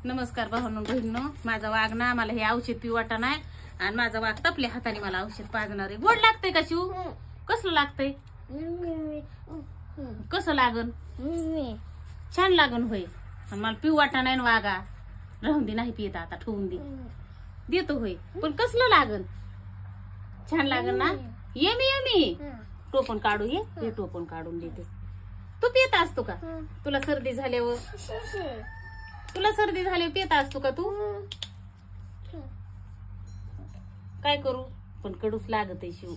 नमस्कार भावांनो बहिणींनो, माझा वाघ ना मला हे औषध पिऊ वाटा नाही आणि माझा वाघ तपल्या हाताने मला औषध पाजणार आहे. गोड लागतंय का शिव? कसलं लागतंय? कसं लागन? छान लागन होय. मला पिऊ वाटा नाही वागा. राहून दे, नाही पित आता, ठेवून दे. देतो होय, पण कसलं लागन? छान लागन ना? येमी येमी टोपण काढू. हे टोपण काढून देते. तू पित असतो का? तुला सर्दी झाल्यावर पित असतो का तू? काय करू? पण कडूच लागत आहे शिव.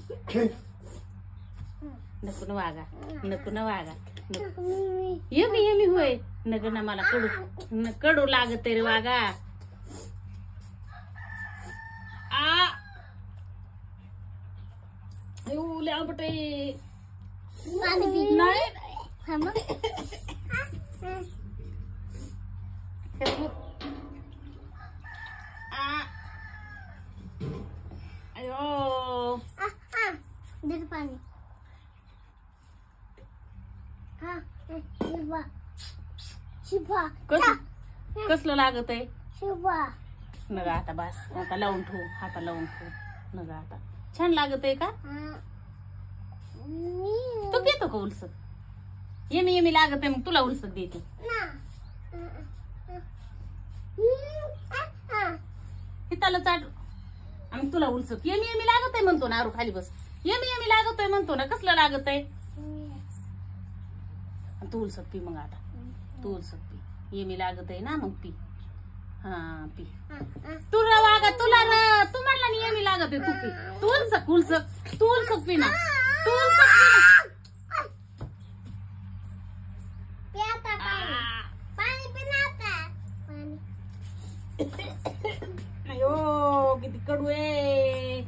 नको न वागा, नको न वागा. येमी येमी होय. नको ना, मला कडू लागत रे वागा. आंबटे नाही. अयो पाणी. कसलं लागत आहे? नगा आता बस, आता लावून ठेवू, हाता लावून ठेवू. नगा आता. छान लागत आहे का? तू पितो का उलसत? येमी येमी लागत आहे, मग तुला उलसत देते. हिताला चाट आणि तुला उलसत. येमी येमी लागत आहे म्हणतो ना. आरू खाली बस. येमी येमी लागत आहे म्हणतो ना. कसलं लागत आहे? तू उलसत पी मग आता. तू उलसत पी. येमी लागत आहे ना, मग पी. हा पी. तुला वागा, तुला ना, तू म्हणला नाही येमी लागत आहे, तू पी. तू उलसक उलसक, तू उलसक पी ना. तू उलसक पी ना. अयो किती कडू आहे.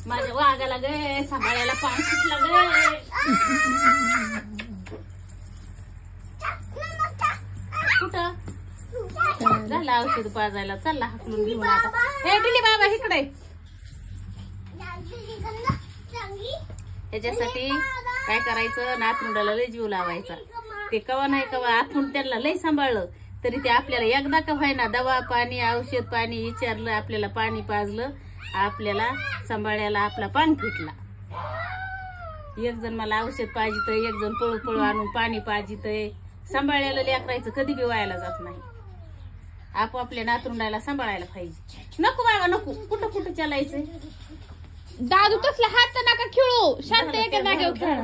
माझ्या वाघाला गे सांभाळायला पाणी सुटलं गे. कुठं झालं औषध पाजायला? चालला हाकलून घेऊन आता. हे टिली बाबा इकडे. त्याच्यासाठी काय करायचं? नातरुंडाला लय जीव लावायचा. ते कवा नाही कवा आपण त्यांना लय सांभाळलं तरी ते आपल्याला एकदा का व्हायना दवा पाणी औषध पाणी विचारलं, आपल्याला पाणी पाजलं, आपल्याला सांभाळायला आपला पान फिटला. एक जण मला औषध पाजितय, एक जण पळू पळू आणून पाणी पाजितय. सांभाळायला लेकरायचं कधी बी व्हायला जात नाही. आपापल्या नातरुंडाला सांभाळायला पाहिजे. नको बाबा नको. कुठं कुठं चालायचंय? दादू तसला हात नका खेळू. शांत एका जागेवर खेळा.